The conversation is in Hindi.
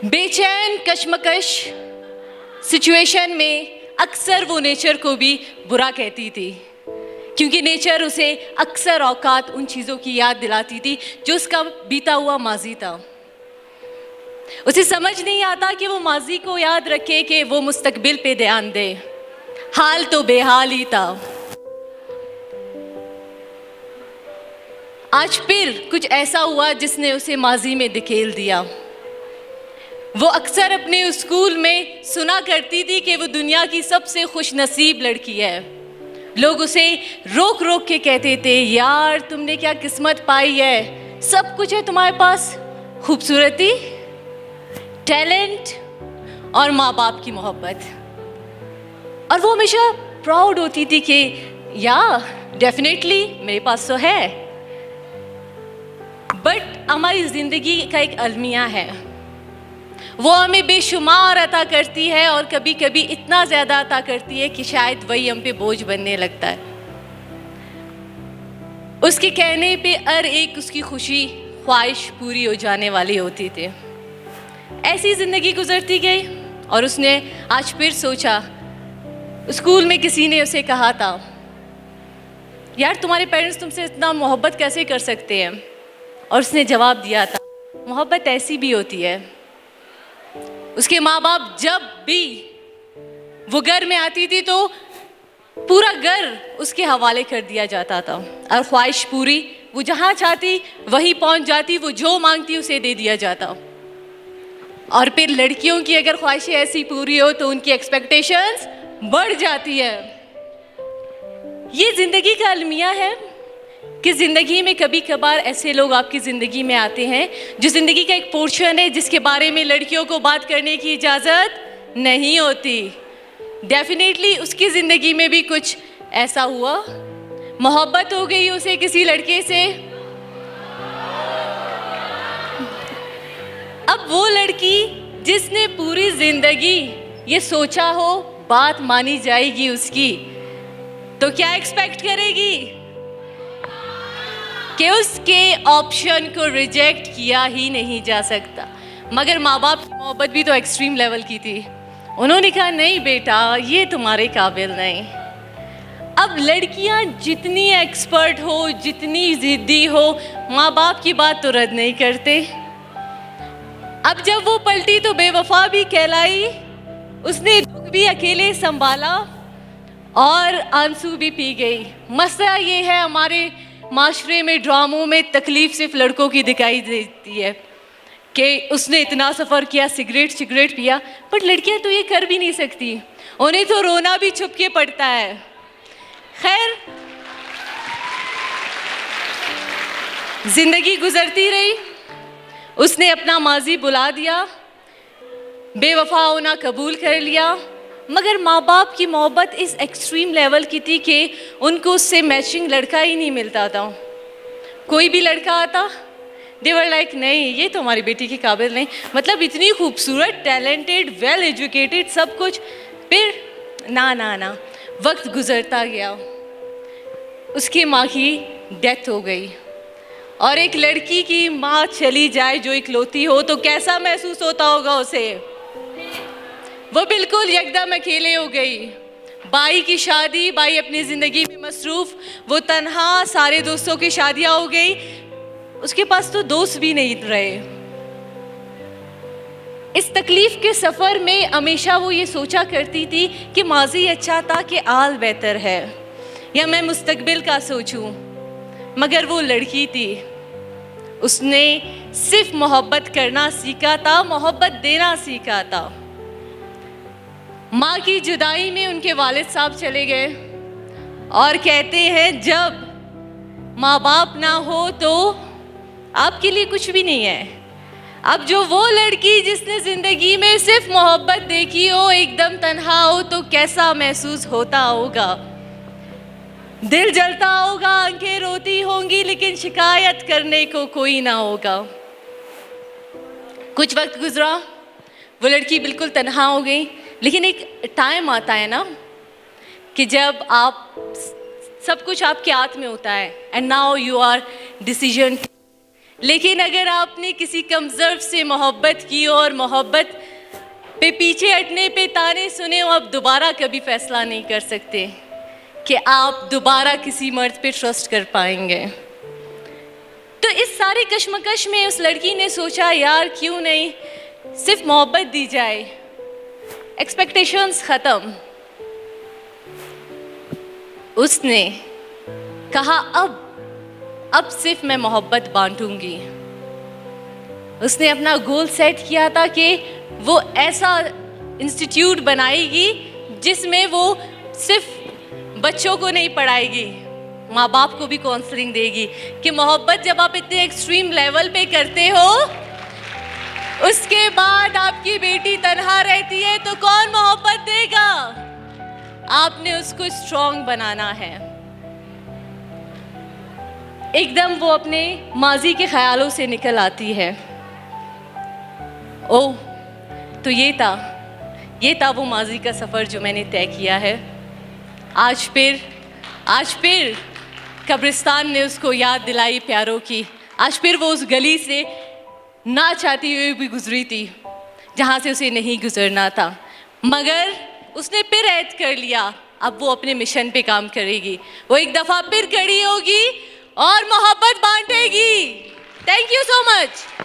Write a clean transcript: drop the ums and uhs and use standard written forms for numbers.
बेचैन कशमकश सिचुएशन में अक्सर वो नेचर को भी बुरा कहती थी, क्योंकि नेचर उसे अक्सर औकात उन चीज़ों की याद दिलाती थी जो उसका बीता हुआ माजी था। उसे समझ नहीं आता कि वो माजी को याद रखे कि वो मुस्तकबिल पे ध्यान दे। हाल तो बेहाल ही था। आज फिर कुछ ऐसा हुआ जिसने उसे माजी में धकेल दिया। वो अक्सर अपने स्कूल में सुना करती थी कि वो दुनिया की सबसे खुशनसीब लड़की है। लोग उसे रोक रोक के कहते थे, यार तुमने क्या किस्मत पाई है, सब कुछ है तुम्हारे पास, खूबसूरती, टैलेंट और माँ बाप की मोहब्बत। और वो हमेशा प्राउड होती थी कि या डेफिनेटली मेरे पास तो है। बट हमारी ज़िंदगी का एक अलमिया है, वो हमें बेशुमार अता करती है और कभी कभी इतना ज़्यादा अता करती है कि शायद वही हम पे बोझ बनने लगता है। उसके कहने पे हर एक उसकी खुशी ख्वाहिश पूरी हो जाने वाली होती थी। ऐसी ज़िंदगी गुजरती गई और उसने आज फिर सोचा, स्कूल में किसी ने उसे कहा था, यार तुम्हारे पेरेंट्स तुमसे इतना मोहब्बत कैसे कर सकते हैं? और उसने जवाब दिया था, मोहब्बत ऐसी भी होती है। उसके माँ बाप जब भी वो घर में आती थी तो पूरा घर उसके हवाले कर दिया जाता था और ख्वाहिश पूरी, वो जहाँ चाहती वहीं पहुँच जाती, वो जो मांगती उसे दे दिया जाता। और फिर लड़कियों की अगर ख्वाहिशें ऐसी पूरी हो तो उनकी एक्सपेक्टेशंस बढ़ जाती है। ये ज़िंदगी का अलमिया है कि ज़िंदगी में कभी कभार ऐसे लोग आपकी ज़िंदगी में आते हैं जो ज़िंदगी का एक पोर्शन है जिसके बारे में लड़कियों को बात करने की इजाज़त नहीं होती। डेफिनेटली उसकी ज़िंदगी में भी कुछ ऐसा हुआ, मोहब्बत हो गई उसे किसी लड़के से। अब वो लड़की जिसने पूरी ज़िंदगी ये सोचा हो बात मानी जाएगी उसकी, तो क्या एक्सपेक्ट करेगी कि उसके ऑप्शन को रिजेक्ट किया ही नहीं जा सकता। मगर माँ बाप की मोहब्बत भी तो एक्सट्रीम लेवल की थी। उन्होंने कहा, नहीं बेटा ये तुम्हारे काबिल नहीं। अब लड़कियाँ जितनी एक्सपर्ट हो, जितनी ज़िद्दी हो, माँ बाप की बात तो रद्द नहीं करते। अब जब वो पलटी तो बेवफा भी कहलाई, उसने दुख भी अकेले संभाला और आंसू भी पी गई। मसला ये है, हमारे माशरे में ड्रामों में तकलीफ सिर्फ लड़कों की दिखाई देती है कि उसने इतना सफ़र किया, सिगरेट पिया, बट लड़कियां तो ये कर भी नहीं सकती, उन्हें तो रोना भी छुप के पड़ता है। खैर, जिंदगी गुजरती रही, उसने अपना माजी बुला दिया, बेवफा होना कबूल कर लिया। मगर माँ बाप की मोहब्बत इस एक्सट्रीम लेवल की थी कि उनको उससे मैचिंग लड़का ही नहीं मिलता था। कोई भी लड़का आता, दे वर लाइक, नहीं ये तो हमारी बेटी के काबिल नहीं। मतलब इतनी खूबसूरत, टैलेंटेड, वेल एजुकेटेड, सब कुछ। फिर ना वक्त गुजरता गया, उसकी माँ की डेथ हो गई। और एक लड़की की माँ चली जाए जो इकलौती हो तो कैसा महसूस होता होगा उसे। वो बिल्कुल एकदम अकेले हो गई। बाई की शादी, बाई अपनी ज़िंदगी में मसरूफ़, वो तन्हा, सारे दोस्तों की शादियाँ हो गई, उसके पास तो दोस्त भी नहीं रहे। इस तकलीफ़ के सफ़र में हमेशा वो ये सोचा करती थी कि माजी अच्छा था कि आल बेहतर है, या मैं मुस्तकबिल का सोचूं। मगर वो लड़की थी, उसने सिर्फ मोहब्बत करना सीखा था, मोहब्बत देना सीखा था। माँ की जुदाई में उनके वालिद साहब चले गए और कहते हैं, जब माँ बाप ना हो तो आपके लिए कुछ भी नहीं है। अब जो वो लड़की जिसने ज़िंदगी में सिर्फ मोहब्बत देखी हो, एकदम तन्हा हो, तो कैसा महसूस होता होगा। दिल जलता होगा, आंखें रोती होंगी, लेकिन शिकायत करने को कोई ना होगा। कुछ वक्त गुजरा, वो लड़की बिल्कुल तन्हा हो गई। लेकिन एक टाइम आता है ना कि जब आप सब कुछ आपके हाथ में होता है, and now you are decision लेकिन अगर आपने किसी कमज़र्व से मोहब्बत की और मोहब्बत पे पीछे हटने पे ताने सुने हो, आप दोबारा कभी फैसला नहीं कर सकते कि आप दोबारा किसी मर्द पे ट्रस्ट कर पाएंगे। तो इस सारी कश्मकश में उस लड़की ने सोचा, यार क्यों नहीं सिर्फ मोहब्बत दी जाए, एक्सपेक्टेशंस ख़त्म। उसने कहा अब सिर्फ मैं मोहब्बत बांटूंगी। उसने अपना गोल सेट किया था कि वो ऐसा इंस्टीट्यूट बनाएगी जिसमें वो सिर्फ बच्चों को नहीं पढ़ाएगी, माँ बाप को भी काउंसलिंग देगी कि मोहब्बत जब आप इतने एक्सट्रीम लेवल पे करते हो, उसके बाद आपकी बेटी तन्हा रहती है तो कौन मोहब्बत देगा? आपने उसको स्ट्रॉन्ग बनाना है। एकदम वो अपने माजी के ख्यालों से निकल आती है। ओह, तो ये था वो माजी का सफ़र जो मैंने तय किया है। आज फिर कब्रिस्तान ने उसको याद दिलाई प्यारों की। आज फिर वो उस गली से ना चाहती हुई भी गुजरी थी जहाँ से उसे नहीं गुजरना था, मगर उसने फिर ऐद कर लिया अब वो अपने मिशन पे काम करेगी। वो एक दफ़ा फिर खड़ी होगी और मोहब्बत बांटेगी। Thank you so much.